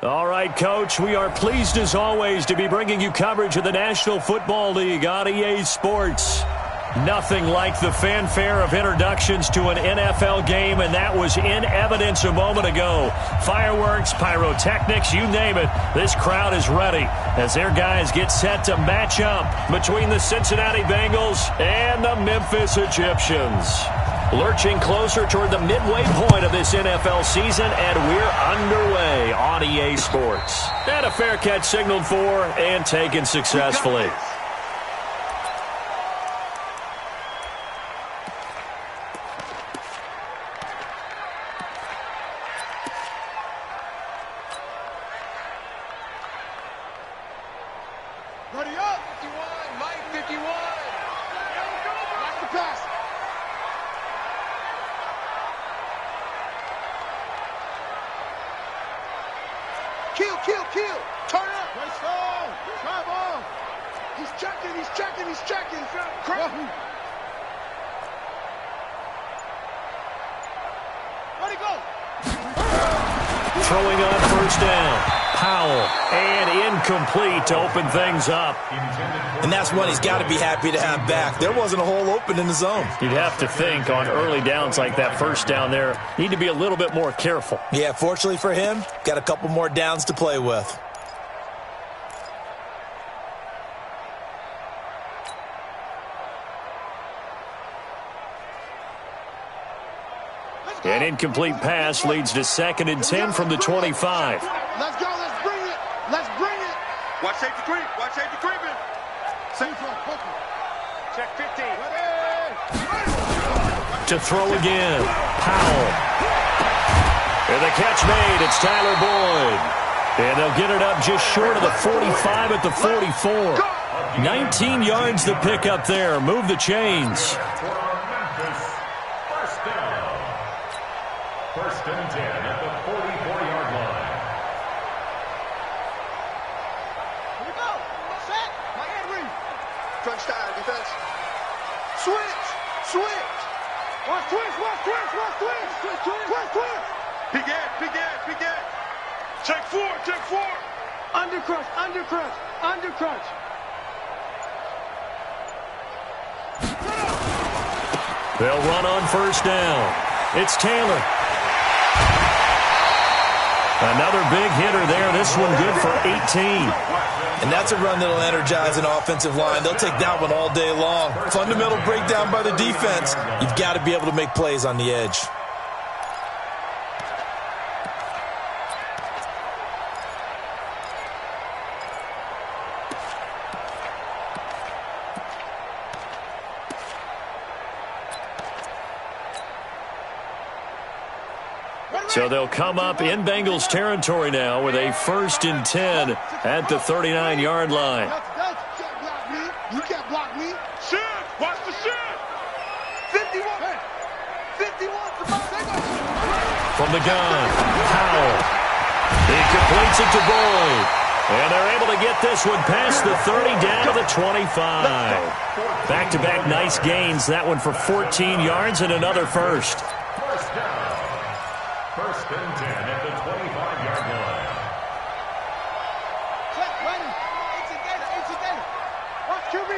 All right, Coach, we are pleased as always to be bringing you coverage of the National Football League on EA Sports. Nothing like the fanfare of introductions to an NFL game, and that was in evidence a moment ago. Fireworks, pyrotechnics, you name it. This crowd is ready as their guys get set to match up between the Cincinnati Bengals and the Memphis Egyptians. Lurching closer toward the midway point of this NFL season, and we're underway on EA Sports. And a fair catch signaled for and taken successfully. Ready up! 51, Mike 51. Watch the pass. Kill. Turn up. Nice throw. Drive on. He's checking. Crack. Ready, go. Throwing on first down. Powell, and incomplete to open things up. And that's one he's got to be happy to have back. There wasn't a hole open in the zone. You'd have to think on early downs like that first down there, need to be a little bit more careful. Yeah, fortunately for him, got a couple more downs to play with. An incomplete pass leads to 2nd and 10 from the 25. Let's go. Let's bring it. Watch safety creeping. Check 15. To throw again. Powell. And the catch made. It's Tyler Boyd. And they'll get it up just short of the 45 at the 44. 19 yards to pick up there. Move the chains. First and 10 at the 44-yard line. Here we go. Set. My Henry. Crunch time, defense. Switch. Watch twist. Big end. Check four. Undercrunch. They'll run on first down. It's Taylor. Another big hitter there. This one good for 18. And that's a run that'll energize an offensive line. They'll take that one all day long. Fundamental breakdown by the defense. You've got to be able to make plays on the edge. So they'll come up in Bengals territory now with a 1st and 10 at the 39-yard line. You can't block me. Shift. Watch the shift. 51. From the gun, Powell. He completes it to Boyd. And they're able to get this one past the 30 down to the 25. Back-to-back nice gains. That one for 14 yards and another first. First down. First and 10 at the 25-yard line. Check, ready. It's a data. Watch QB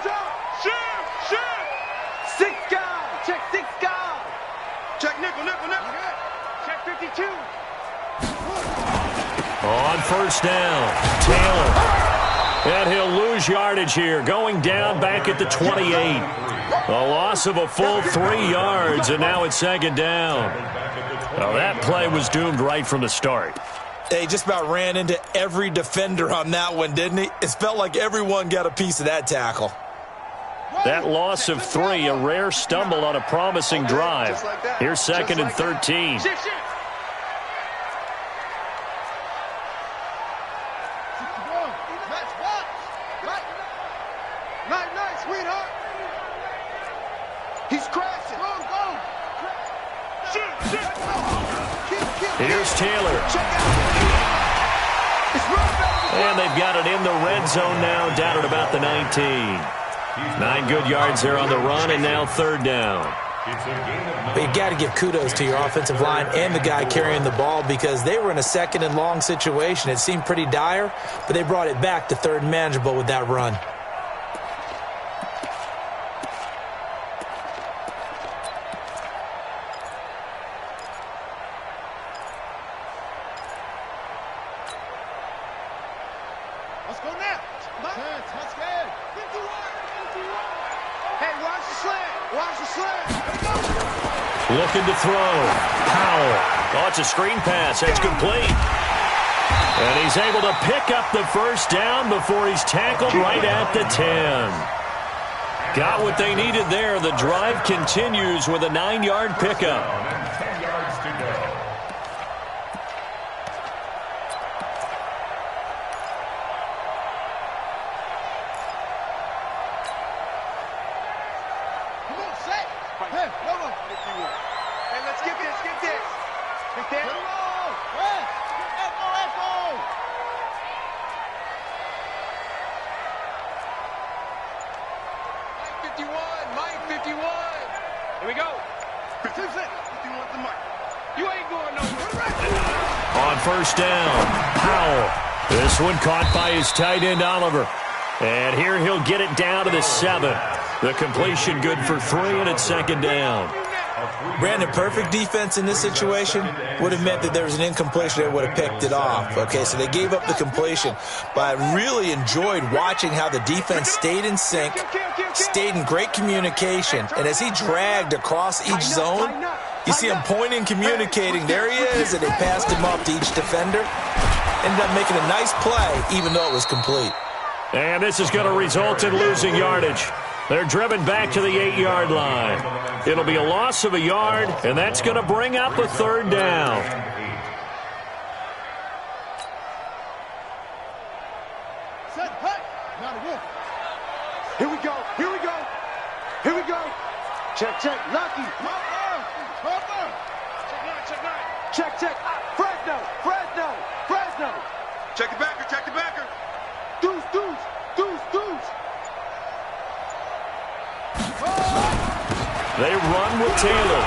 drop. Shift. 6 guys. Check 6 guys. Check nickel. Check 52. On first down, Taylor. And he'll lose yardage here, going down back at the 28. A loss of a full 3 yards, and now it's 2nd down. Well, that play was doomed right from the start. He just about ran into every defender on that one, didn't he? It felt like everyone got a piece of that tackle. That loss of 3, a rare stumble on a promising drive. Here's 2nd and 13. Night, sweetheart. He's crashing. Go. Here's Taylor. And they've got it in the red zone now, down at about the 19. 9 good yards there on the run, and now 3rd down. But you got to give kudos to your offensive line and the guy carrying the ball because they were in a second and long situation. It seemed pretty dire, but they brought it back to third and manageable with that run. Let's go now. Let's go. 51. Hey, watch the slant. Watch the slant. Looking to throw. Powell. Oh, it's a screen pass. That's complete. And he's able to pick up the first down before he's tackled right at the 10. Got what they needed there. The drive continues with a 9-yard pickup. 10 yards to go. Come on, set. Hey, come on. Hey, let's get this. Get this. Get that. Hey, echo. Mike 51. Here we go. 51 to Mike. You ain't going nowhere. On first down, Powell. This one caught by his tight end, Oliver. And here he'll get it down to the 7. The completion good for 3, and it's second down. Brandon, perfect defense in this situation would have meant that there was an incompletion that would have picked it off. Okay, so they gave up the completion. But I really enjoyed watching how the defense stayed in sync, stayed in great communication. And as he dragged across each zone, you see him pointing, communicating. There he is, and they passed him up to each defender. Ended up making a nice play, even though it was complete. And this is going to result in losing yardage. They're driven back to the 8-yard line. It'll be a loss of a yard, and that's going to bring up a third down. Set, hey. Not a wolf. Here we go. Here we go. Here we go. Check. Lucky. Harper. Check 9. Check. Fresno. Check the backer. Deuce. They run with Taylor.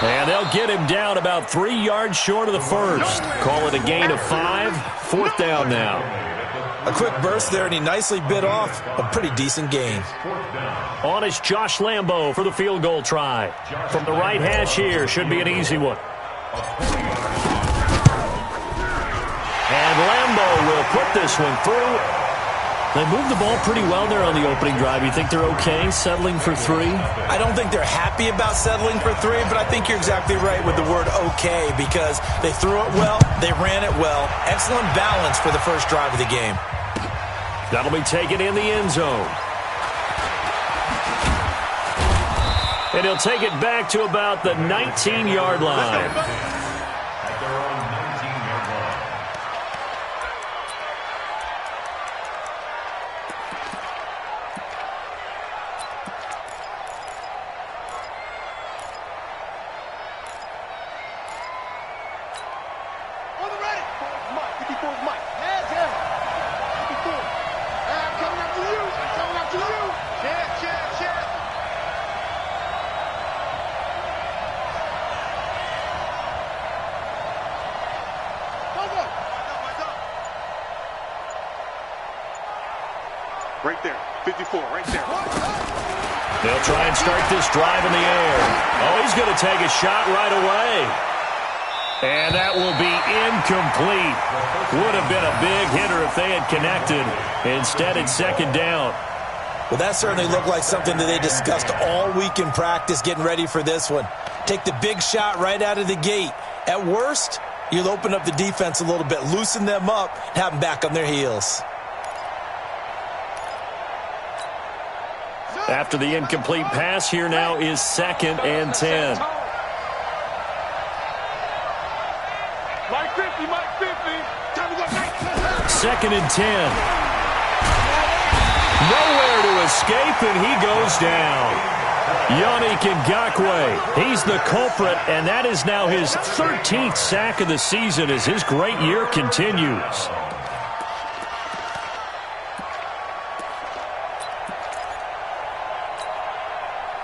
And they'll get him down about 3 yards short of the first. Call it a gain of 5. Fourth down now. A quick burst there, and he nicely bit off a pretty decent gain. On is Josh Lambo for the field goal try. From the right hash here, should be an easy one. And Lambo will put this one through. They moved the ball pretty well there on the opening drive. You think they're okay settling for 3? I don't think they're happy about settling for 3, but I think you're exactly right with the word okay because they threw it well, they ran it well. Excellent balance for the first drive of the game. That'll be taken in the end zone. And he'll take it back to about the 19-yard line. At their own 19-yard line. On the ready. 54's Mike. Heads in. 54. Coming out to you. Check. Go. Right there. 54, right there. They'll try and start this drive in the air. Oh, he's going to take a shot right away. And that will be incomplete. Would have been a big hitter if they had connected. Instead, it's second down. Well, that certainly looked like something that they discussed all week in practice getting ready for this one. Take the big shot right out of the gate. At worst, you'll open up the defense a little bit, loosen them up, and have them back on their heels. After the incomplete pass, here now is 2nd and 10. Mike 50. Time to go. 2nd and 10. Nowhere to escape, and he goes down. Yannick Ngakoue, he's the culprit, and that is now his 13th sack of the season as his great year continues.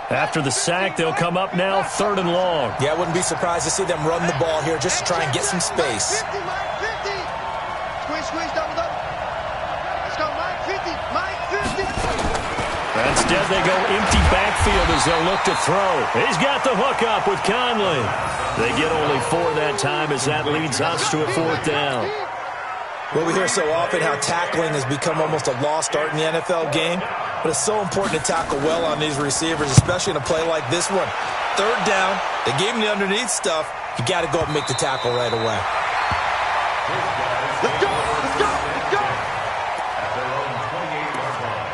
After the sack, they'll come up now 3rd and long. Yeah, I wouldn't be surprised to see them run the ball here just to try and get some space. 50, Mike, 50. Squeeze, double. Let's go, Mike, 50. Mike, 50. Instead, they go empty backfield as they'll look to throw. He's got the hook up with Conley. They get only 4 that time as that leads us to a 4th down. Well, we hear so often how tackling has become almost a lost art in the NFL game, but it's so important to tackle well on these receivers, especially in a play like this one. 3rd down, they gave him the underneath stuff. You got to go up and make the tackle right away. Let's go. At their own 28-yard line.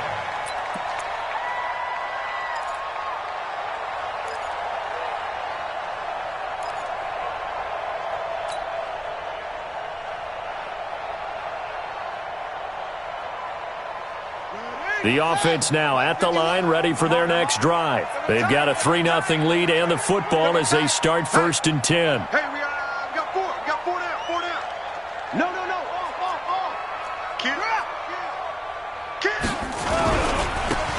The offense now at the line, ready for their next drive. They've got a 3-0 lead and the football as they start 1st and 10. Hey, we got 4. We got 4 down. No. Off. Keep up.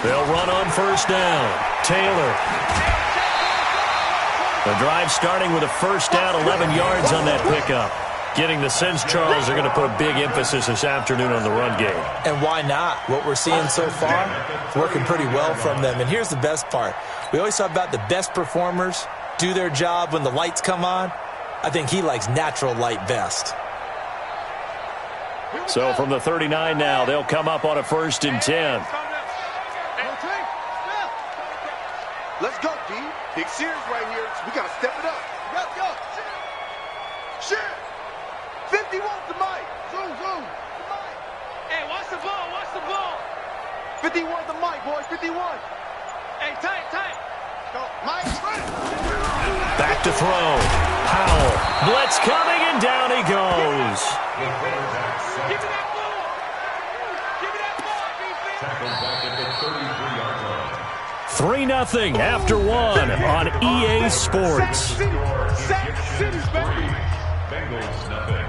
They'll run on 1st down. Taylor. The drive starting with a 1st down, 11 yards on that pickup. Getting the sense, Charles, they're going to put a big emphasis this afternoon on the run game. And why not? What we're seeing so far, it's working pretty well from them. And here's the best part. We always talk about the best performers do their job when the lights come on. I think he likes natural light best. So from the 39 now, they'll come up on a 1st and 10. Let's go, D. Big series right here. We got to step it up. Go. Shit. 51 to Mike. Zoom. Hey, watch the ball. 51 to Mike, boys. 51. Hey, tight. Go. Mike, Back to throw. Powell. Blitz coming, and down he goes. Give me that ball. Defense. Tackled back at the 33-yard line. 3-0 after 1 on EA Sports. Sack City, baby. Bengals nothing.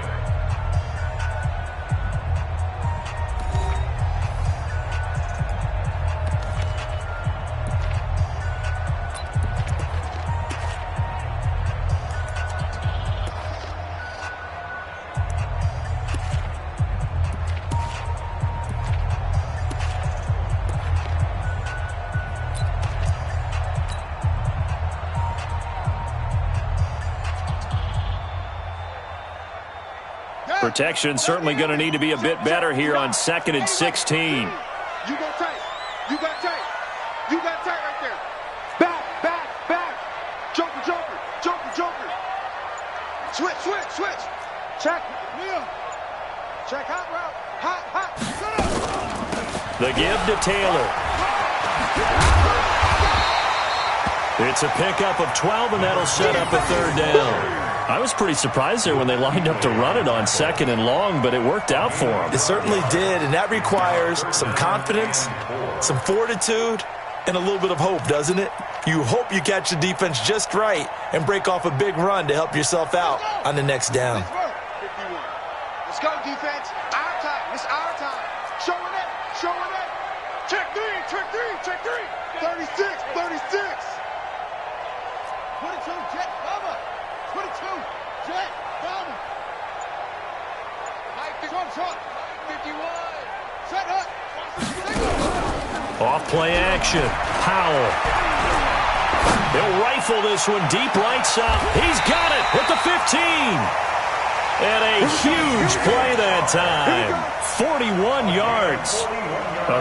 Protection certainly going to need to be a bit better here on 2nd and 16. You go tight. You got tight right there. Back. Joker. Switch. Check. Neil. Check hot route. Hot. The give to Taylor. It's a pickup of 12, and that'll set up a 3rd down. I was pretty surprised there when they lined up to run it on 2nd and long, but it worked out for them. It certainly did, and that requires some confidence, some fortitude, and a little bit of hope, doesn't it? You hope you catch the defense just right and break off a big run to help yourself out on the next down. 51. Let's go, defense. Our time. It's our time. Showing it. Check three. 36. 22, Jet, cover. 22, Jet, cover. Short. 51. Set up. Off play action. Powell. He'll rifle this one deep right side. He's got it at the 15. And a huge play that time. 41 yards.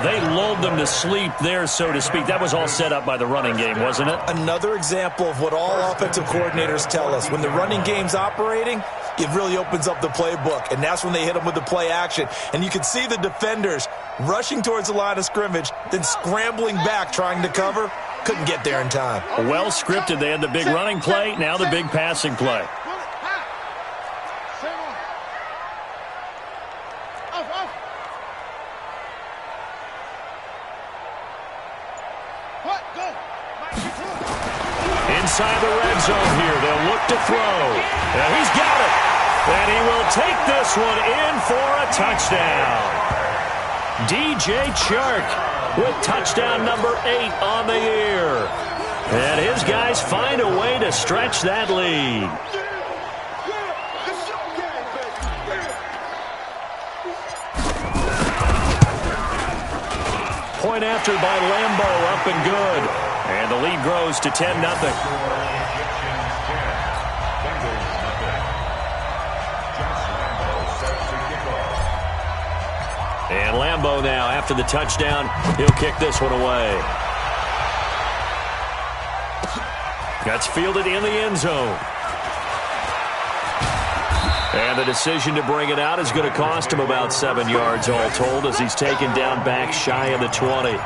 They lulled them to sleep there, so to speak. That was all set up by the running game, wasn't it? Another example of what all offensive coordinators tell us. When the running game's operating, it really opens up the playbook, and that's when they hit them with the play action. And you can see the defenders rushing towards the line of scrimmage, then scrambling back trying to cover. Couldn't get there in time. Well scripted. They had the big running play, now the big passing play. Inside the red zone here, they'll look to throw. And he's got it. And he will take this one in for a touchdown. DJ Chark with touchdown number 8 on the year. And his guys find a way to stretch that lead. Point after by Lambo, up and good. And the lead grows to 10-0. And Lambo now, after the touchdown, he'll kick this one away. That's fielded in the end zone. And the decision to bring it out is going to cost him about 7 yards all told as he's taken down back shy of the 20.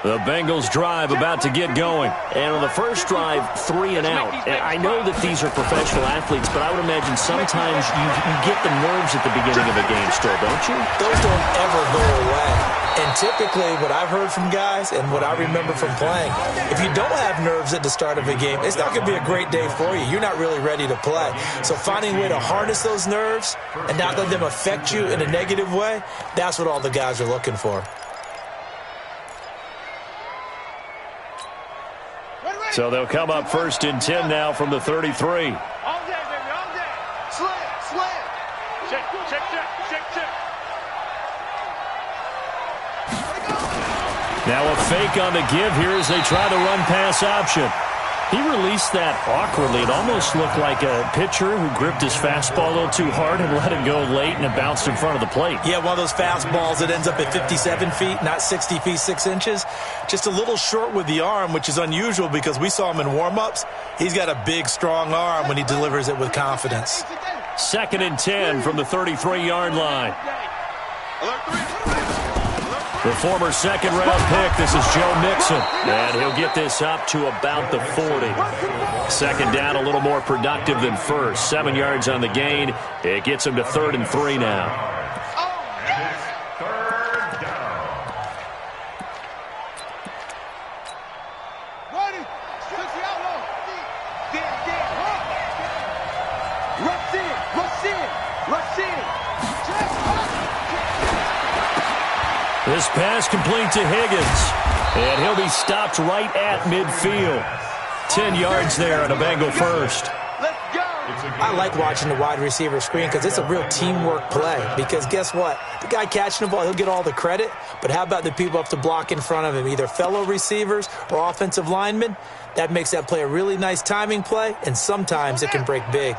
The Bengals drive about to get going. And on the first drive, 3 and out. And I know that these are professional athletes, but I would imagine sometimes you get the nerves at the beginning of a game still, don't you? Those don't ever go away. And typically what I've heard from guys and what I remember from playing, if you don't have nerves at the start of a game, it's not going to be a great day for you. You're not really ready to play. So finding a way to harness those nerves and not let them affect you in a negative way, that's what all the guys are looking for. So they'll come up 1st and 10 now from the 33. All day, baby, all day. Slam. Check. Now a fake on the give here as they try the run-pass option. He released that awkwardly. It almost looked like a pitcher who gripped his fastball a little too hard and let it go late, and it bounced in front of the plate. Yeah, one of those fastballs that ends up at 57 feet, not 60 feet, 6 inches. Just a little short with the arm, which is unusual because we saw him in warm-ups. He's got a big, strong arm when he delivers it with confidence. 2nd and 10 from the 33-yard line. The former second-round pick, this is Joe Mixon, and he'll get this up to about the 40. Second down, a little more productive than first. 7 yards on the gain. It gets him to 3rd and 3 now. Third down. Rush in. This pass complete to Higgins. And he'll be stopped right at midfield. 10 yards there on a Bengal first. Let's go. I like watching the wide receiver screen because it's a real teamwork play. Because guess what? The guy catching the ball, he'll get all the credit. But how about the people up to block in front of him, either fellow receivers or offensive linemen? That makes that play a really nice timing play, and sometimes it can break big.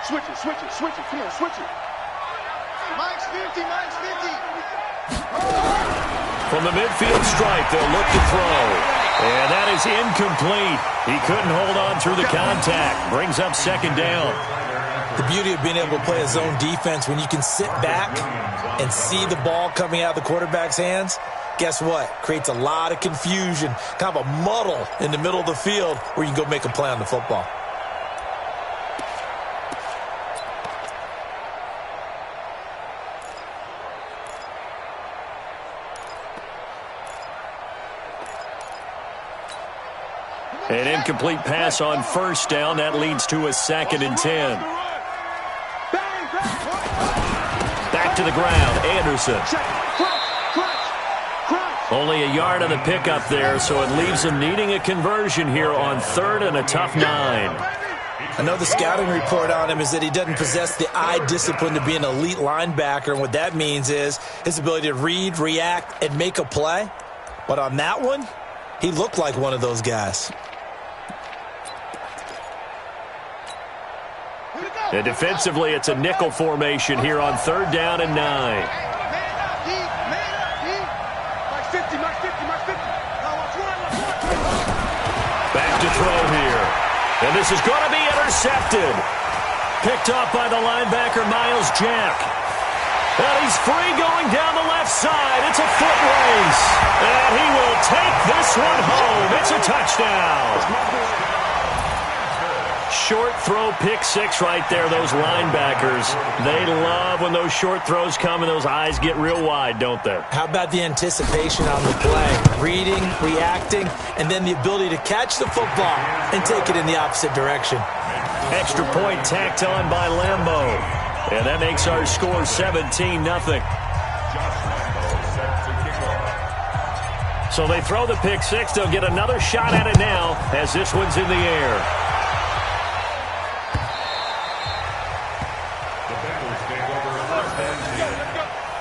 Switch it. Come on, switch it. Mike's 50. From the midfield stripe, they'll look to throw. And that is incomplete. He couldn't hold on through the contact. Brings up 2nd down. The beauty of being able to play a zone defense when you can sit back and see the ball coming out of the quarterback's hands, guess what? Creates a lot of confusion, kind of a muddle in the middle of the field where you can go make a play on the football. An incomplete pass on 1st down. That leads to a 2nd and 10. Back to the ground. Anderson. Only a yard on the pickup there, so it leaves him needing a conversion here on 3rd and a tough 9. I know the scouting report on him is that he doesn't possess the eye discipline to be an elite linebacker, and what that means is his ability to read, react, and make a play. But on that one, he looked like one of those guys. And defensively, it's a nickel formation here on 3rd down and 9. Man up, D. Mike's 50. Back to throw here. And this is going to be intercepted. Picked off by the linebacker, Miles Jack. And he's free going down the left side. It's a foot race. And he will take this one home. It's a touchdown. short throw pick six right there, those linebackers. They love when those short throws come and those eyes get real wide, don't they? How about the anticipation on the play? Reading, reacting, and then the ability to catch the football and take it in the opposite direction. Extra point tacked on by Lambeau. And that makes our score 17-0. So they throw the pick six. They'll get another shot at it now as this one's in the air. The Bengals take over first and 10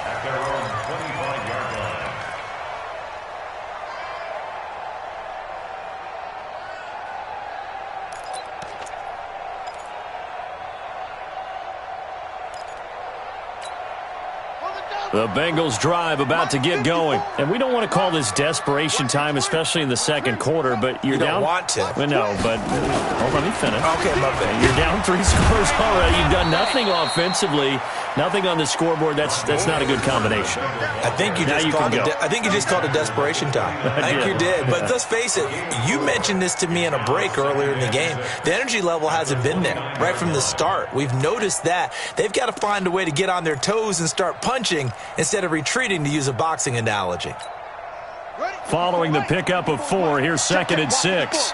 at their own 25-yard line. The Bengals drive about to get going. And we don't want to call this desperation time, especially in the second quarter, but you're down. You don't want to. Well, no, but hold on, let me finish. Okay, my bad. You're down 3 scores already. You've done nothing offensively, nothing on the scoreboard. That's not a good combination. I think you just called it desperation time. I think you did. But let's face it, you mentioned this to me in a break earlier in the game. The energy level hasn't been there right from the start. We've noticed that. They've got to find a way to get on their toes and start punching instead of retreating, to use a boxing analogy. Following the pickup of 4, here's 2nd and 6.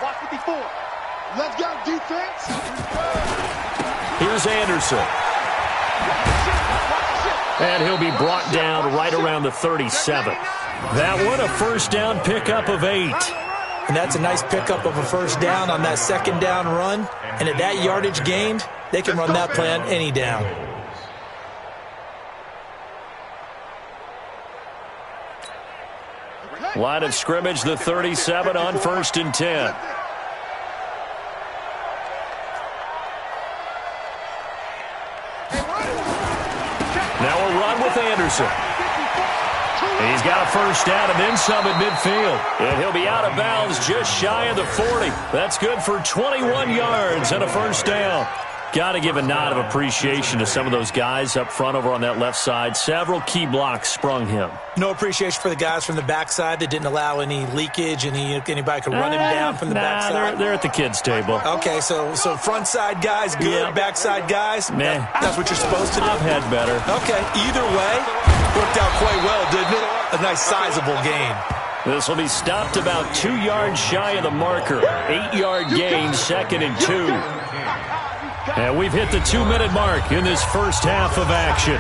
Let's go, defense. Here's Anderson. And he'll be brought down right around the 37. That one, a first down pickup of 8. And that's a nice pickup of a first down on that second down run. And at that yardage gained, they can run that play on any down. Line of scrimmage, the 37 on 1st and 10. Now a run with Anderson. He's got a first down and then some at midfield. And he'll be out of bounds just shy of the 40. That's good for 21 yards and a first down. Got to give a nod of appreciation to some of those guys up front over on that left side. Several key blocks sprung him. No appreciation for the guys from the backside that didn't allow any leakage, and anybody could run him down from the backside. They're at the kids' table. Okay, so front side guys good, Yeah. backside guys, Man, that's what you're supposed to do. I've had better. Okay, either way, worked out quite well, didn't it? A nice sizable gain. This will be stopped about 2 yards shy of the marker. 8-yard gain, 2nd and 2. And we've hit the 2-minute mark in this first half of action.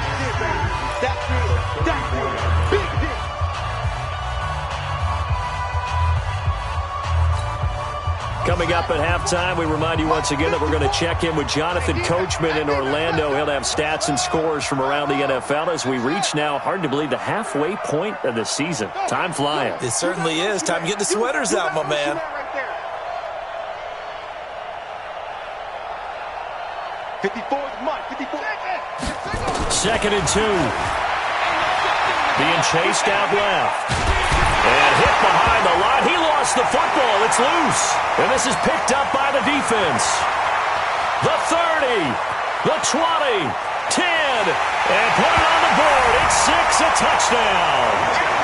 Coming up at halftime, we remind you once again that we're going to check in with Jonathan Coachman in Orlando. He'll have stats and scores from around the NFL as we reach now, hard to believe, the halfway point of the season. Time flying. It certainly is. Time to get the sweaters out, my man. 54 is Mike. 54. 2nd and 2. Being chased out left. And hit behind the line. He lost the football. It's loose. And this is picked up by the defense. The 30. The 20. 10. And put it on the board. It's 6, a touchdown.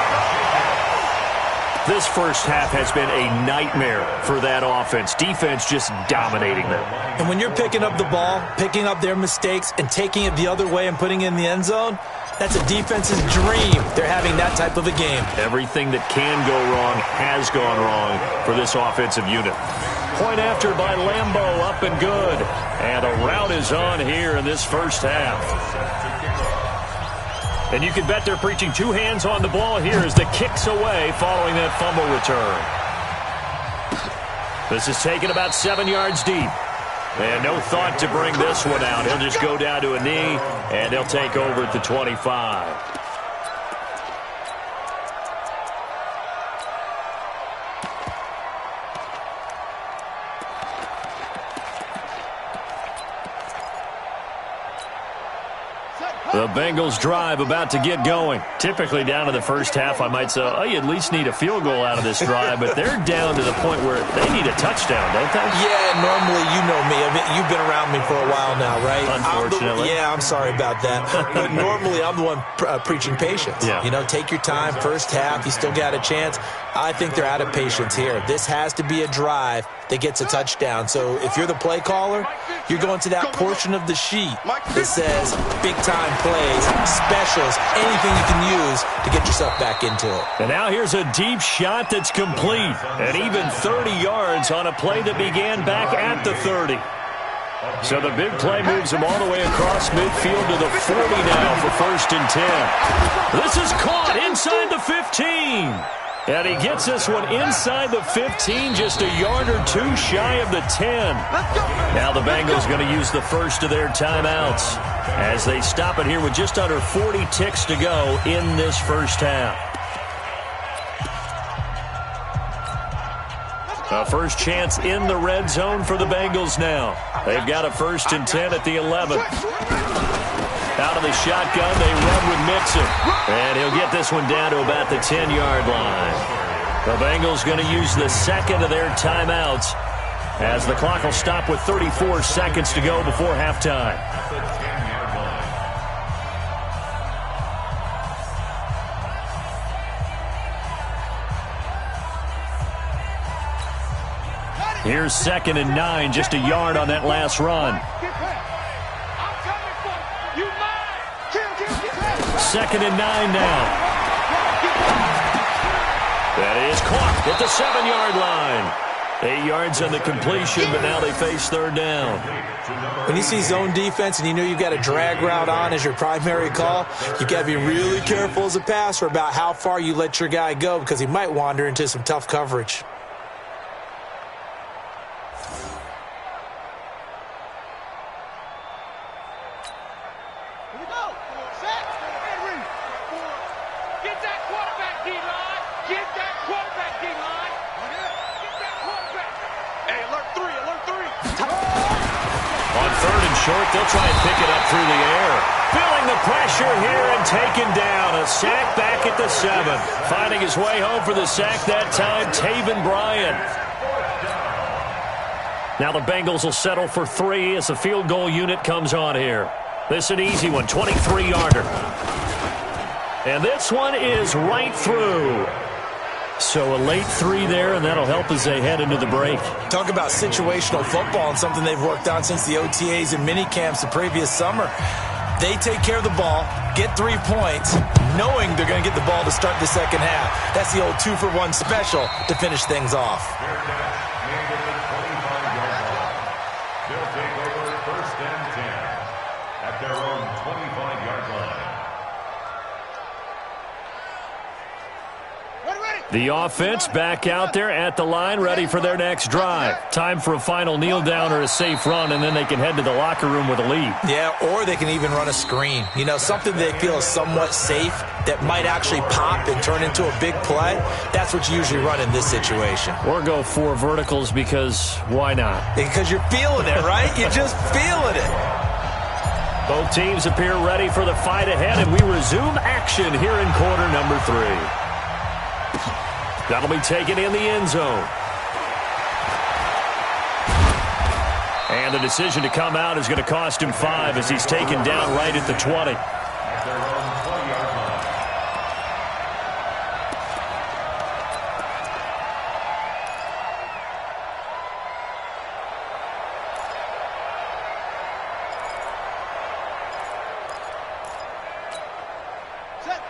This first half has been a nightmare for that offense. Defense just dominating them. And when you're picking up the ball, picking up their mistakes, and taking it the other way and putting it in the end zone, that's a defense's dream. They're having that type of a game. Everything that can go wrong has gone wrong for this offensive unit. Point after by Lambeau, up and good. And a rout is on here in this first half. And you can bet they're preaching 2 hands on the ball here as the kick's away following that fumble return. This is taken about 7 yards deep. And no thought to bring this one out. He'll just go down to a knee, and they'll take over at the 25. The Bengals drive about to get going. Typically down to the first half, I might say, oh, you at least need a field goal out of this drive, but they're down to the point where they need a touchdown, don't they? Yeah, normally, you know me. I mean, you've been around me for a while now, right? Unfortunately. I'm sorry about that. But normally I'm the one preaching patience. Yeah. You know, take your time. First half, you still got a chance. I think they're out of patience here. This has to be a drive that gets a touchdown. So if you're the play caller, you're going to that portion of the sheet that says big-time plays, specials, anything you can use to get yourself back into it. And now here's a deep shot that's complete. And even 30 yards on a play that began back at the 30. So the big play moves him all the way across midfield to the 40 now for 1st and 10. This is caught inside the 15. And he gets this one inside the 15, just a yard or two shy of the 10. Now the Bengals going to use the first of their timeouts as they stop it here with just under 40 ticks to go in this first half. A first chance in the red zone for the Bengals now. They've got a 1st and 10 at the 11. Out of the shotgun, they run with Mixon. And he'll get this one down to about the 10-yard line. The Bengals going to use the second of their timeouts as the clock will stop with 34 seconds to go before halftime. Here's 2nd and 9, just a yard on that last run. 2nd and 9 now. That is caught at the 7-yard line. 8 yards on the completion, but now they face 3rd down. When you see zone defense and you know you've got a drag route on as your primary call, you've got to be really careful as a passer about how far you let your guy go because he might wander into some tough coverage. They'll try and pick it up through the air. Feeling the pressure here and taken down. A sack back at the 7. Finding his way home for the sack that time, Taven Bryan. Now the Bengals will settle for 3 as the field goal unit comes on here. This is an easy one, 23-yarder. And this one is right through. So a late 3 there, and that'll help as they head into the break. Talk about situational football and something they've worked on since the OTAs and mini camps the previous summer. They take care of the ball, get 3 points, knowing they're going to get the ball to start the second half. That's the old 2-for-1 special to finish things off. They'll take over 1st and 10 at their own 25-yard line. The offense back out there at the line, ready for their next drive. Time for a final kneel down or a safe run, and then they can head to the locker room with a lead. Yeah, or they can even run a screen. You know, something they feel is somewhat safe that might actually pop and turn into a big play. That's what you usually run in this situation. Or go 4 verticals because why not? Because you're feeling it, right? You're just feeling it. Both teams appear ready for the fight ahead, and we resume action here in quarter number 3. That'll be taken in the end zone. And the decision to come out is going to cost him 5 as he's taken down right at the 20.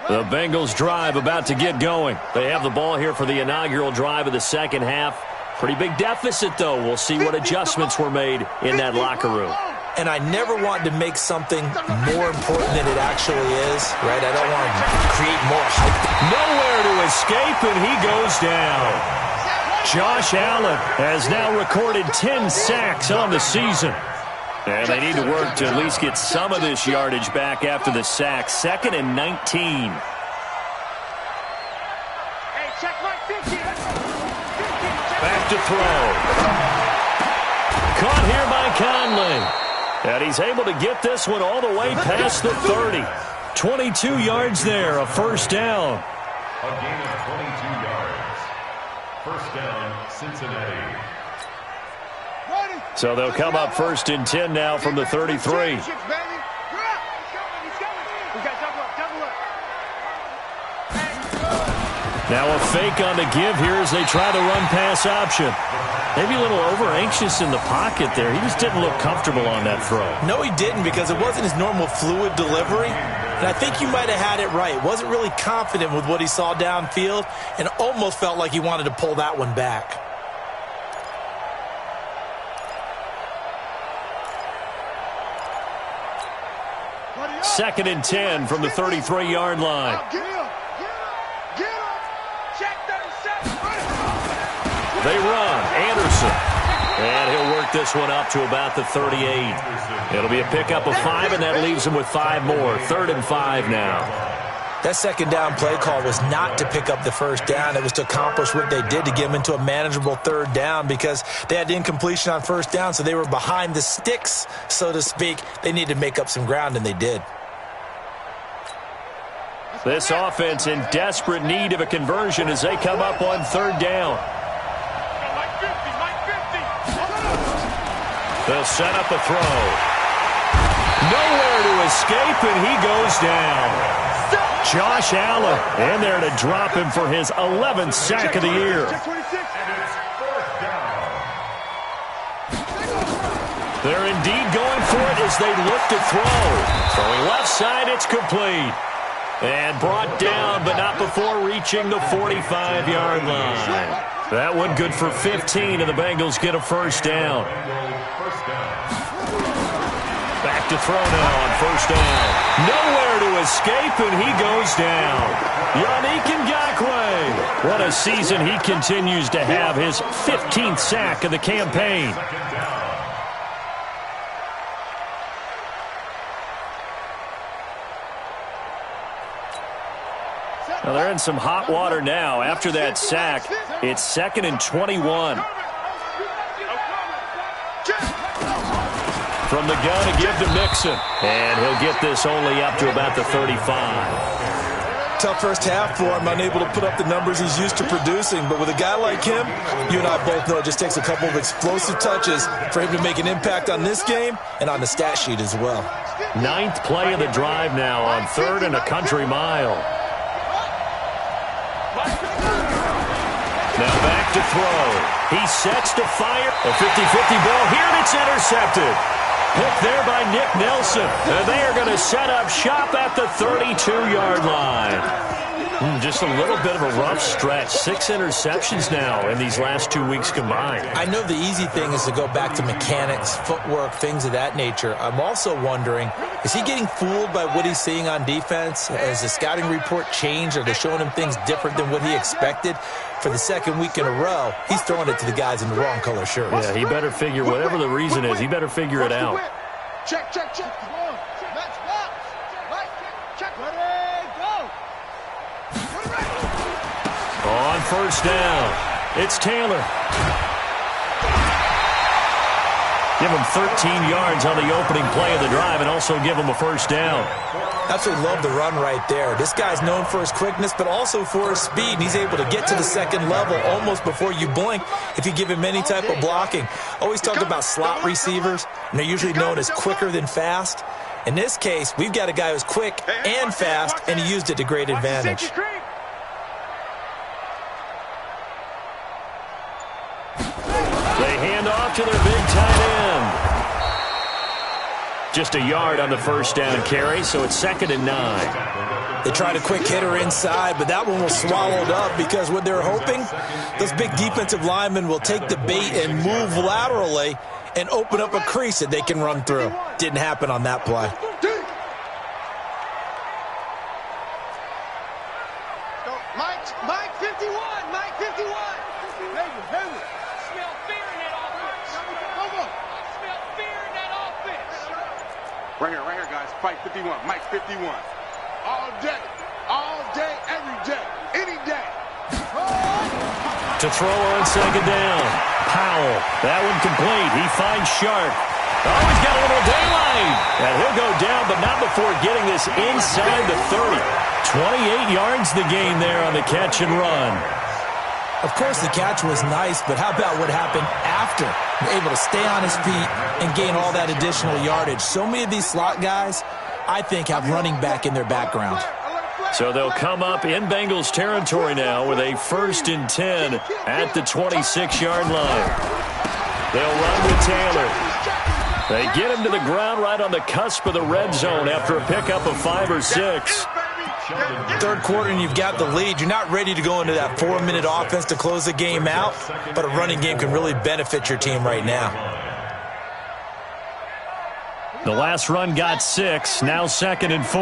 The Bengals drive about to get going. They have the ball here for the inaugural drive of the second half. Pretty big deficit, though. We'll see what adjustments were made in that locker room. And I never wanted to make something more important than it actually is, right? I don't want to create more hype. Nowhere to escape, and he goes down. Josh Allen has now recorded 10 sacks on the season. And they need to work to at least get some of this yardage back after the sack. 2nd and 19. Hey, check my 50. Back to throw. Caught here by Conley. And he's able to get this one all the way past the 30. 22 yards there, a 1st down. A gain of 22 yards. 1st down, Cincinnati. Ready. So they'll come up 1st and 10 now from the 33. Now a fake on the give here as they try the run-pass option. Maybe a little over-anxious in the pocket there. He just didn't look comfortable on that throw. No, he didn't, because it wasn't his normal fluid delivery. And I think you might have had it right. Wasn't really confident with what he saw downfield and almost felt like he wanted to pull that one back. Second and 10 from the 33-yard line. They run. Anderson. And he'll work this one up to about the 38. It'll be a pickup of 5, and that leaves him with 5 more. 3rd and 5 now. That second down play call was not to pick up the first down. It was to accomplish what they did to get him into a manageable 3rd down because they had incompletion on 1st down, so they were behind the sticks, so to speak. They needed to make up some ground, and they did. This offense in desperate need of a conversion as they come up on 3rd down. They'll set up a throw. Nowhere to escape, and he goes down. Josh Allen in there to drop him for his 11th sack of the year. They're indeed going for it as they look to throw. Throwing left side, it's complete. And brought down, but not before reaching the 45-yard line. That one good for 15, and the Bengals get a 1st down. Back to throw now on 1st down. Nowhere to escape, and he goes down. Yannick Ngakoue. What a season he continues to have, his 15th sack of the campaign. Now they're in some hot water now. After that sack, it's 2nd and 21. From the gun to give to Mixon. And he'll get this only up to about the 35. Tough first half for him, unable to put up the numbers he's used to producing. But with a guy like him, you and I both know it just takes a couple of explosive touches for him to make an impact on this game and on the stat sheet as well. 9th play of the drive now on 3rd and a country mile. Now back to throw. He sets to fire. A 50-50 ball here, and it's intercepted. Picked there by Nick Nelson. And they are going to set up shop at the 32-yard line. Just a little bit of a rough stretch. 6 interceptions now in these last 2 weeks combined. I know the easy thing is to go back to mechanics, footwork, things of that nature. I'm also wondering, is he getting fooled by what he's seeing on defense? Has the scouting report changed? Are they showing him things different than what he expected? For the 2nd week in a row, he's throwing it to the guys in the wrong color shirts. Yeah, he better figure, whatever the reason is, he better figure it out. Check, check, check. On 1st down, it's Taylor. Give him 13 yards on the opening play of the drive and also give him a 1st down. Absolutely love the run right there. This guy's known for his quickness, but also for his speed. And he's able to get to the 2nd level almost before you blink if you give him any type of blocking. Always talk about slot receivers, and they're usually known as quicker than fast. In this case, we've got a guy who's quick and fast, and he used it to great advantage. They hand off to their big tight end. Just a yard on the 1st down carry, so it's 2nd and 9. They tried a quick hitter inside, but that one was swallowed up because what they're hoping, those big defensive linemen will take the bait and move laterally and open up a crease that they can run through. Didn't happen on that play. Mike 51, Mike 51. Right here, guys. Fight 51. Mike 51. All day, every day, any day. To throw on 2nd down. Powell. That one complete. He finds Sharp. Oh, he's got a little daylight. And he'll go down, but not before getting this inside the 30. 28 yards the gain there on the catch and run. Of course, the catch was nice, but how about what happened after? Able to stay on his feet and gain all that additional yardage. So many of these slot guys, I think, have running back in their background. So they'll come up in Bengals territory now with a 1st and 10 at the 26-yard line. They'll run with Taylor. They get him to the ground right on the cusp of the red zone after a pickup of 5 or 6. Third quarter and you've got the lead. You're not ready to go into that 4-minute offense to close the game out, but a running game can really benefit your team right now. The last run got 6, now 2nd and 4.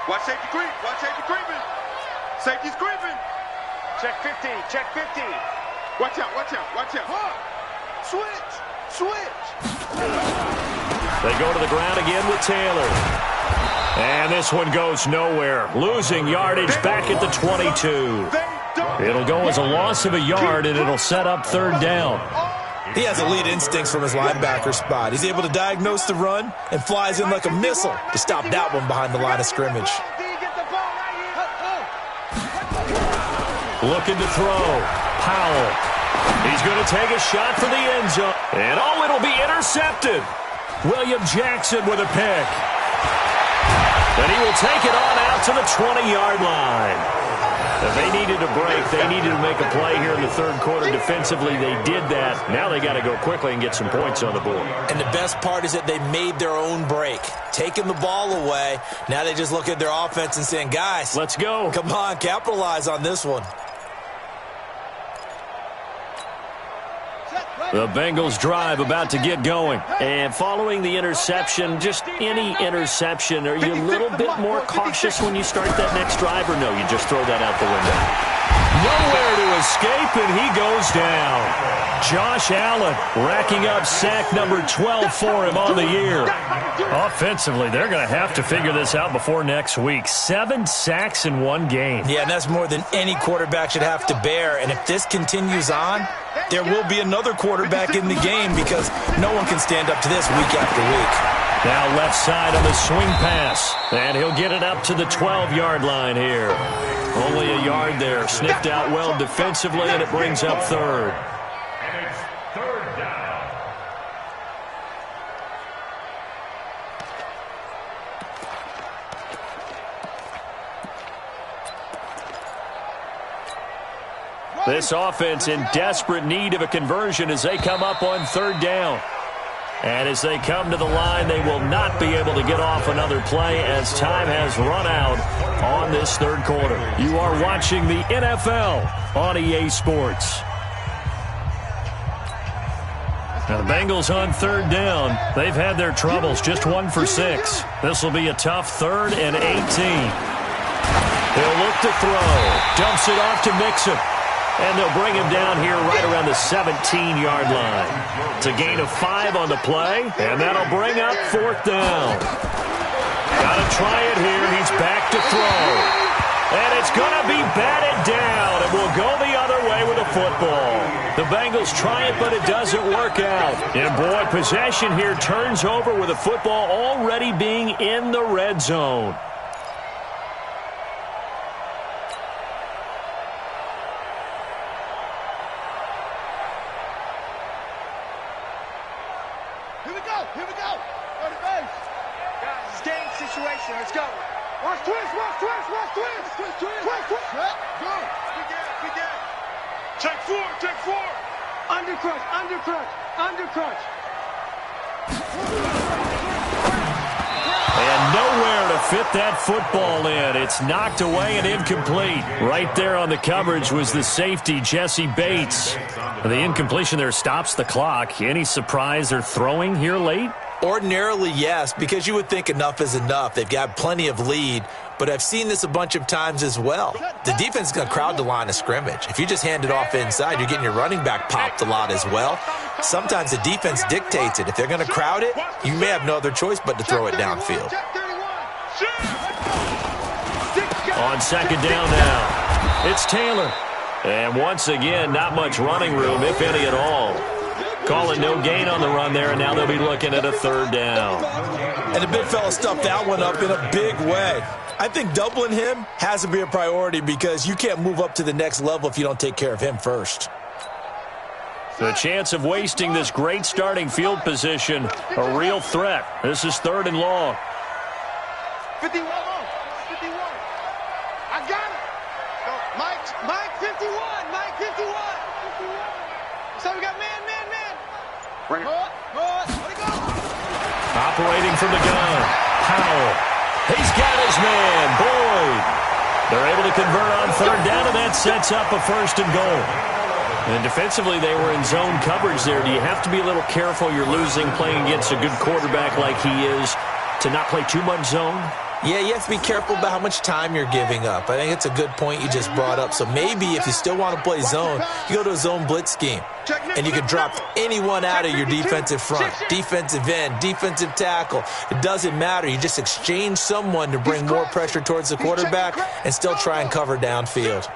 Watch safety creep. Watch safety creeping. Safety's creeping. Check 50. Check 50. Watch out. Watch out. Watch out. Switch. Switch. They go to the ground again with Taylor. And this one goes nowhere. Losing yardage back at the 22. It'll go as a loss of a yard, and it'll set up 3rd down. He has elite instincts from his linebacker spot. He's able to diagnose the run and flies in like a missile to stop that one behind the line of scrimmage. Looking to throw. Powell. He's going to take a shot for the end zone. And oh, it'll be intercepted. William Jackson with a pick. And he will take it on out to the 20-yard line. If they needed a break, they needed to make a play here in the 3rd quarter. Defensively, they did that. Now they got to go quickly and get some points on the board. And the best part is that they made their own break. Taking the ball away. Now they just look at their offense and saying, guys, let's go. Come on, capitalize on this one. The Bengals drive about to get going. And following the interception, just any interception, are you a little bit more cautious when you start that next drive, or no, you just throw that out the window? Nowhere to escape, and he goes down. Josh Allen racking up sack number 12 for him on the year. Offensively, they're going to have to figure this out before next week. 7 sacks in 1 game. Yeah, and that's more than any quarterback should have to bear. And if this continues on, there will be another quarterback in the game because no one can stand up to this week after week. Now left side on the swing pass. And he'll get it up to the 12-yard line here. Only a yard there. Sniffed out well defensively, and it brings up 3rd. And it's 3rd down. This offense in desperate need of a conversion as they come up on 3rd down. And as they come to the line, they will not be able to get off another play as time has run out on this 3rd quarter. You are watching the NFL on EA Sports. Now the Bengals on 3rd down. They've had their troubles, just 1 for 6. This will be a tough 3rd and 18. He'll look to throw. Dumps it off to Mixon. And they'll bring him down here right around the 17-yard line. It's a gain of 5 on the play, and that'll bring up 4th down. Got to try it here. He's back to throw. And it's going to be batted down, and we'll go the other way with the football. The Bengals try it, but it doesn't work out. And boy, possession here turns over with the football already being in the red zone. Here we go. Go to base. Guys, it's game situation. Let's go. Watch twist, watch twist, watch twist. Twist, twist. Twist, twist. Go. We get. Check 4, check 4. Undercrush, undercrush, undercrush. And nowhere to fit that football in. It's knocked away and incomplete. Right there on the coverage was the safety, Jesse Bates. The incompletion there stops the clock. Any surprise they're throwing here late? Ordinarily, yes, because you would think enough is enough. They've got plenty of lead, but I've seen this a bunch of times as well. The defense is going to crowd the line of scrimmage. If you just hand it off inside, you're getting your running back popped a lot as well. Sometimes the defense dictates it. If they're going to crowd it, you may have no other choice but to throw it downfield. On 2nd down now, it's Taylor. And once again, not much running room, if any at all. call it no gain on the run there, and now they'll be looking at a third down. And the big fella stuffed that one up in a big way. I think doubling him has to be a priority because you can't move up to the next level if you don't take care of him first. The chance of wasting this great starting field position, a real threat. This is third and long. 51. 51. I got it. Go. Mike 51. Mike 51. So we got man. Bring it. Let it go. Operating from the gun. Powell. He's got his man. Boyd. They're able to convert on third down, and that sets up a first and goal. And defensively, they were in zone coverage there. Do you have to be a little careful? You're losing playing against a good quarterback like he is to not play too much zone? Yeah, you have to be careful about how much time you're giving up. I think it's a good point you just brought up. So maybe if you still want to play zone, you go to a zone blitz scheme. And you can drop anyone out of your defensive front, defensive end, defensive tackle. It doesn't matter. You just exchange someone to bring more pressure towards the quarterback and still try and cover downfield.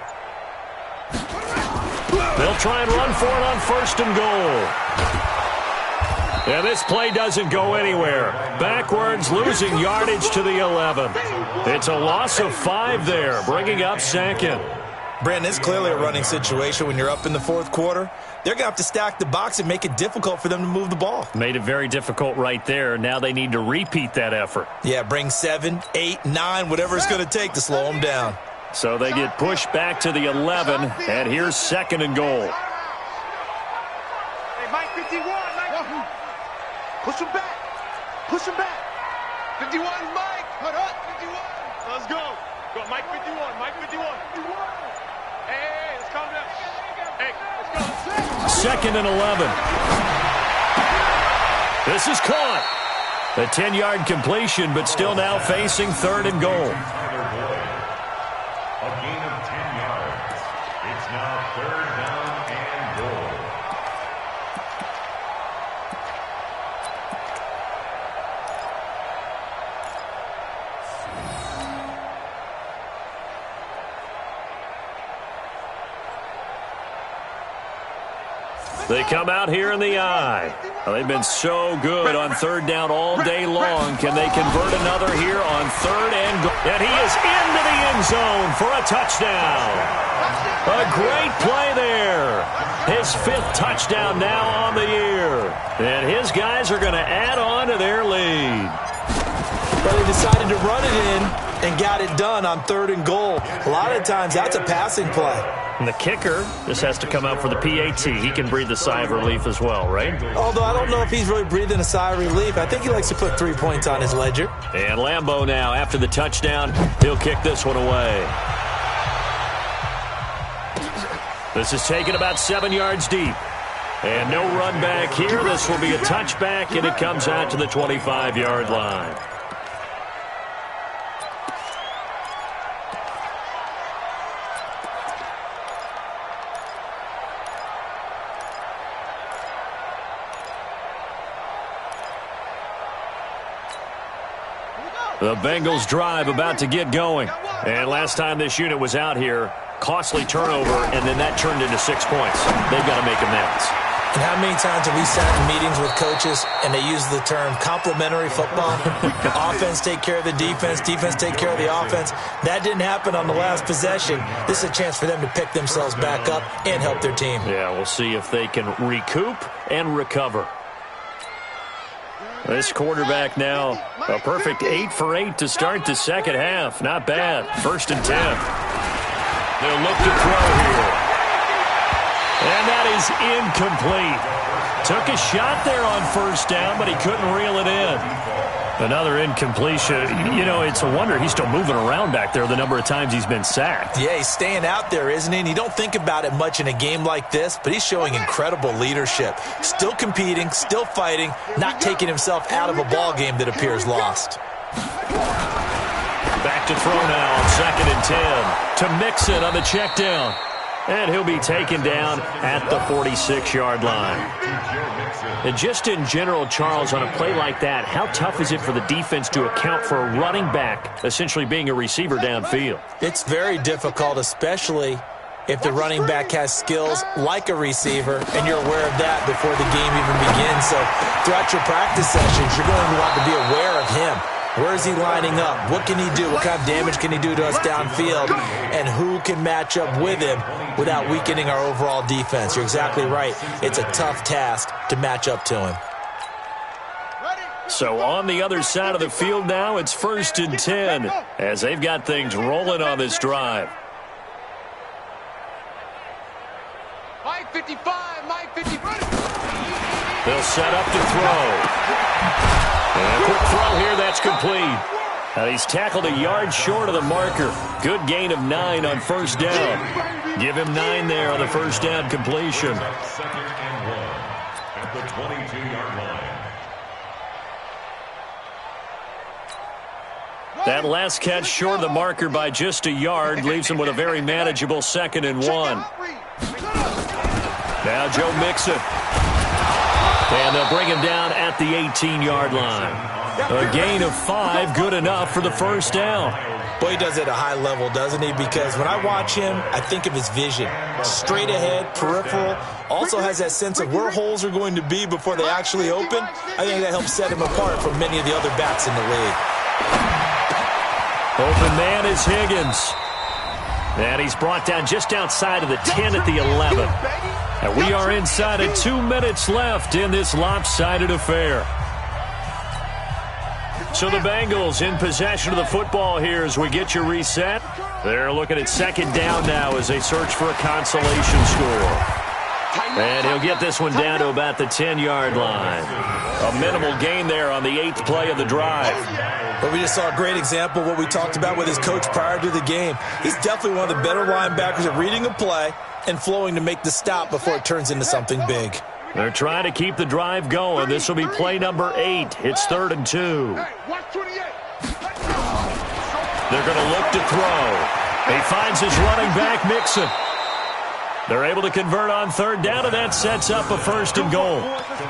They'll try and run for it on first and goal. And this play doesn't go anywhere. Backwards, losing yardage to the 11. It's a loss of 5 there, bringing up second. Brandon, it's clearly a running situation when you're up in the fourth quarter. They're going to have to stack the box and make it difficult for them to move the ball. Made it very difficult right there. Now they need to repeat that effort. Yeah, bring 7, 8, 9, whatever it's going to take to slow them down. So they get pushed back to the 11, and here's second and goal. Hey, Mike 51. Push him back. 51, Mike. Hold up. 51. Let's go. Go, Mike 51. Mike 51. Hey, let's calm down. Hey, let's go. Second and 11. This is caught. A 10-yard completion, but still now facing third and goal. A gain of 10 yards. It's now third down and goal. They come out here in the eye. Well, they've been so good on third down all day long. Can they convert another here on third and goal? And he is into the end zone for a touchdown. A great play there. His 5th touchdown now on the year. And his guys are going to add on to their lead. But they decided to run it in and got it done on third and goal. A lot of times that's a passing play. And the kicker just has to come out for the PAT. He can breathe a sigh of relief as well, right? Although I don't know if he's really breathing a sigh of relief. I think he likes to put 3 points on his ledger. And Lambeau now, after the touchdown, he'll kick this one away. This is taken about 7 yards deep. And no run back here. This will be a touchback, and it comes out to the 25-yard line. The Bengals drive about to get going. And last time this unit was out here, costly turnover, and then that turned into 6 points. They've got to make amends. And how many times have we sat in meetings with coaches and they use the term complementary football? Offense take care of the defense, defense take care of the offense. That didn't happen on the last possession. This is a chance for them to pick themselves back up and help their team. Yeah, we'll see if they can recoup and recover. This quarterback now, a perfect 8 for 8 to start the second half. Not bad. First and 10. They'll look to throw here. And that is incomplete. Took a shot there on first down, but he couldn't reel it in. Another incompletion. You know, it's a wonder he's still moving around back there the number of times he's been sacked. Yeah, he's staying out there, isn't he? And you don't think about it much in a game like this, but he's showing incredible leadership. Still competing, still fighting, not taking himself out of a ball game that appears lost. Back to throw now on second and 10 to Mixon on the check down. And he'll be taken down at the 46-yard line. And just in general, Charles, on a play like that, how tough is it for the defense to account for a running back essentially being a receiver downfield? It's very difficult, especially if the running back has skills like a receiver, and you're aware of that before the game even begins. So throughout your practice sessions, you're going to want to be aware of him. Where is he lining up? What can he do? What kind of damage can he do to us downfield? And who can match up with him without weakening our overall defense? You're exactly right. It's a tough task to match up to him. So on the other side of the field now, it's 1st and 10 as they've got things rolling on this drive. Mike 55, Mike 50. They'll set up to throw. And a quick throw here, that's complete. And he's tackled a yard short of the marker. Good gain of 9 on 1st down. Give him 9 there on the 1st down completion. 2nd and 1 at the 22-yard line. That last catch short of the marker by just a yard leaves him with a very manageable 2nd and 1. Now Joe Mixon. And they'll bring him down at the 18-yard line. A gain of 5, good enough for the 1st down. Boy, he does it at a high level, doesn't he? Because when I watch him, I think of his vision. Straight ahead, peripheral. Also has that sense of where holes are going to be before they actually open. I think that helps set him apart from many of the other backs in the league. Open man is Higgins. And he's brought down just outside of the 10 at the 11. And we are inside of 2 minutes left in this lopsided affair. So the Bengals in possession of the football here as we get you reset. They're looking at 2nd down now as they search for a consolation score. And he'll get this one down to about the 10-yard line. A minimal gain there on the 8th play of the drive. But we just saw a great example of what we talked about with his coach prior to the game. He's definitely one of the better linebackers at reading a play and flowing to make the stop before it turns into something big. They're trying to keep the drive going. This will be play number 8. It's 3rd and 2. They're going to look to throw. He finds his running back, Mixon. They're able to convert on 3rd down, and that sets up a 1st and goal.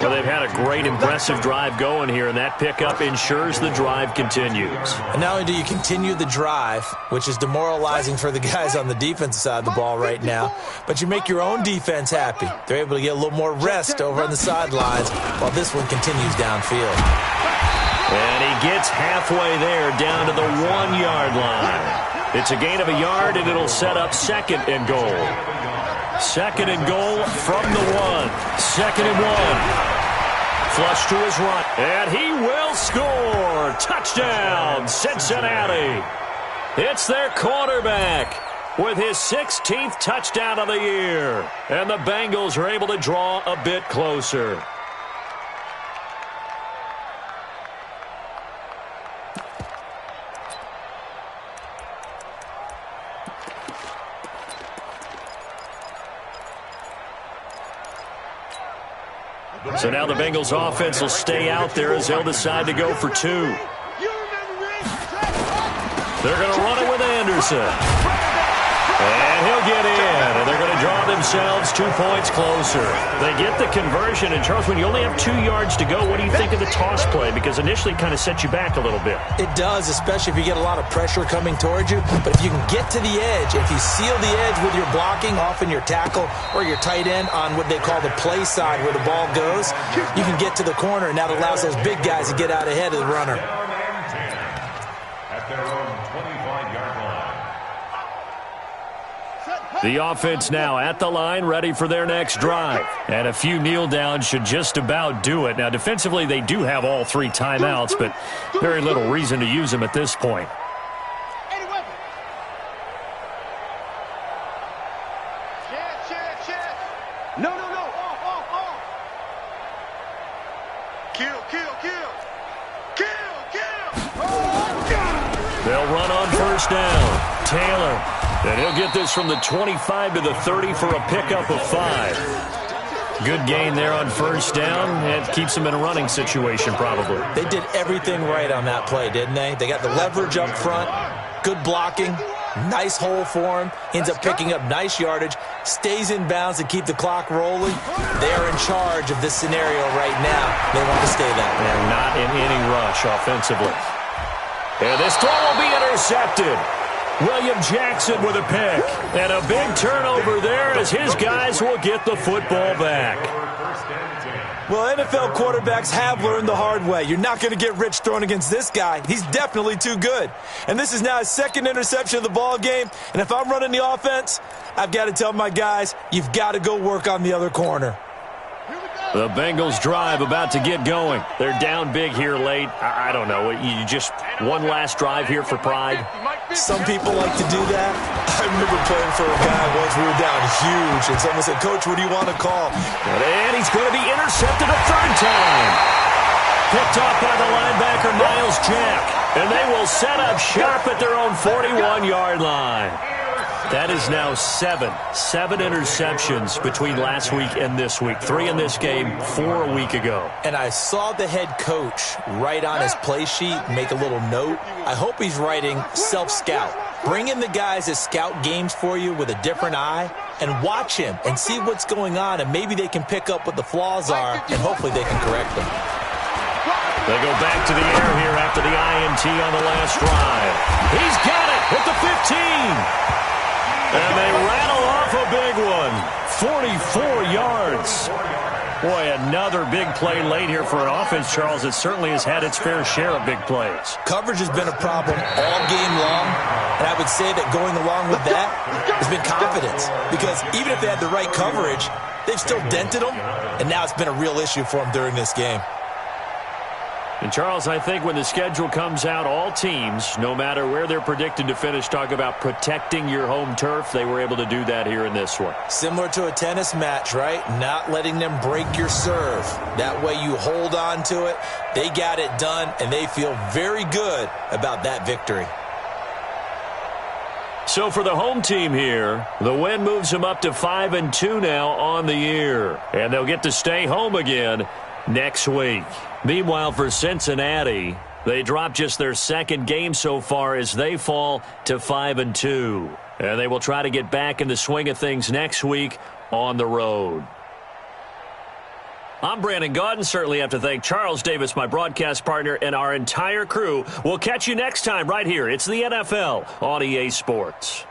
Well, they've had a great, impressive drive going here, and that pickup ensures the drive continues. And not only do you continue the drive, which is demoralizing for the guys on the defensive side of the ball right now, but you make your own defense happy. They're able to get a little more rest over on the sidelines while this one continues downfield. And he gets halfway there down to the 1-yard line. It's a gain of a yard, and it'll set up 2nd and goal. 2nd and goal from the 1. 2nd and 1. Flush to his right. And he will score. Touchdown, Cincinnati. It's their quarterback with his 16th touchdown of the year. And the Bengals are able to draw a bit closer. So now the Bengals offense will stay out there as they'll decide to go for 2. They're going to run it with Anderson. And he'll get in, and they're going to draw themselves 2 points closer. They get the conversion, and Charles, when you only have 2 yards to go, what do you think of the toss play? Because initially it kind of sets you back a little bit. It does, especially if you get a lot of pressure coming towards you. But if you can get to the edge, if you seal the edge with your blocking, often your tackle or your tight end on what they call the play side where the ball goes, you can get to the corner, and that allows those big guys to get out ahead of the runner. At their own 25-yard line. The offense now at the line, ready for their next drive. And a few kneel downs should just about do it. Now, defensively, they do have all 3 timeouts, but very little reason to use them at this point. No. Kill. They'll run on 1st down. Taylor. And he'll get this from the 25 to the 30 for a pickup of 5. Good gain there on 1st down. And keeps them in a running situation probably. They did everything right on that play, didn't they? They got the leverage up front, good blocking, nice hole for him, ends up picking up nice yardage, stays in bounds to keep the clock rolling. They're in charge of this scenario right now. They want to stay that way. And not in any rush offensively. And this throw will be intercepted. William Jackson with a pick. And a big turnover there as his guys will get the football back. Well, NFL quarterbacks have learned the hard way. You're not going to get rich throwing against this guy. He's definitely too good. And this is now his second interception of the ball game. And if I'm running the offense, I've got to tell my guys, you've got to go work on the other corner. The Bengals drive about to get going. They're down big here late. I don't know. You just one last drive here for pride? Some people like to do that. I remember playing for a guy once. We were down huge, and someone said, "Coach, what do you want to call?" And he's going to be intercepted a third time. Picked off by the linebacker, Miles Jack. And they will set up shop at their own 41-yard line. That is now seven interceptions between last week and this week. 3 in this game, 4 a week ago. And I saw the head coach write on his play sheet, make a little note. I hope he's writing self-scout. Bring in the guys that scout games for you with a different eye and watch him and see what's going on, and maybe they can pick up what the flaws are, and hopefully they can correct them. They go back to the air here after the INT on the last drive. He's got it at the 15. And they rattle off a big one. 44 yards. Boy, another big play late here for an offense, Charles, that certainly has had its fair share of big plays. Coverage has been a problem all game long, and I would say that going along with that has been confidence. Because even if they had the right coverage, they've still dented them, and now it's been a real issue for them during this game. And, Charles, I think when the schedule comes out, all teams, no matter where they're predicted to finish, talk about protecting your home turf. They were able to do that here in this one. Similar to a tennis match, right? Not letting them break your serve. That way you hold on to it. They got it done, and they feel very good about that victory. So for the home team here, the win moves them up to 5-2 now on the year. And they'll get to stay home again next week. Meanwhile, for Cincinnati, they dropped just their second game so far as they fall to 5-2. And they will try to get back in the swing of things next week on the road. I'm Brandon Gaudin. Certainly have to thank Charles Davis, my broadcast partner, and our entire crew. We'll catch you next time right here. It's the NFL on EA Sports.